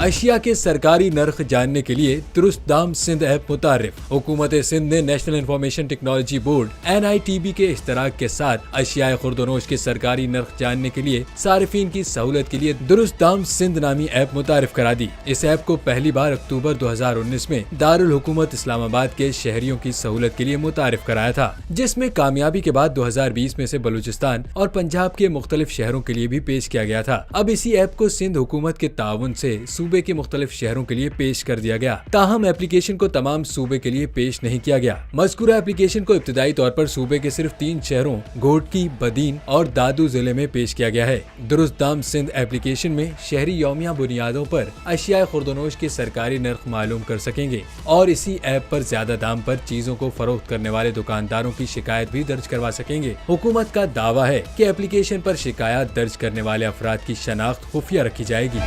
اشیاء کے سرکاری نرخ جاننے کے لیے درست دام سندھ ایپ متعارف۔ حکومت سندھ نے national information technology board NITB کے اشتراک کے ساتھ اشیاء خورد و نوش کے سرکاری نرخ جاننے کے لیے صارفین کی سہولت کے لیے درست دام سندھ نامی ایپ متعارف کرا دی۔ اس ایپ کو پہلی بار اکتوبر 2019 میں دارالحکومت اسلام آباد کے شہریوں کی سہولت کے لیے متعارف کرایا تھا، جس میں کامیابی کے بعد 2020 میں سے بلوچستان اور پنجاب کے مختلف شہروں کے لیے بھی پیش کیا گیا تھا۔ اب اسی ایپ کو سندھ حکومت کے تعاون سے صوبے کے مختلف شہروں کے لیے پیش کر دیا گیا، تاہم ایپلیکیشن کو تمام صوبے کے لیے پیش نہیں کیا گیا۔ مذکورہ ایپلیکیشن کو ابتدائی طور پر صوبے کے صرف 3 شہروں گھوٹکی، بدین اور دادو ضلع میں پیش کیا گیا ہے۔ درست دام سندھ ایپلیکیشن میں شہری یومیہ بنیادوں پر اشیاء خورد و نوش کے سرکاری نرخ معلوم کر سکیں گے اور اسی ایپ پر زیادہ دام پر چیزوں کو فروخت کرنے والے دکانداروں کی شکایت بھی درج کروا سکیں گے۔ حکومت کا دعویٰ ہے کہ ایپلیکیشن پر شکایات درج کرنے والے افراد کی شناخت خفیہ رکھی جائے گی۔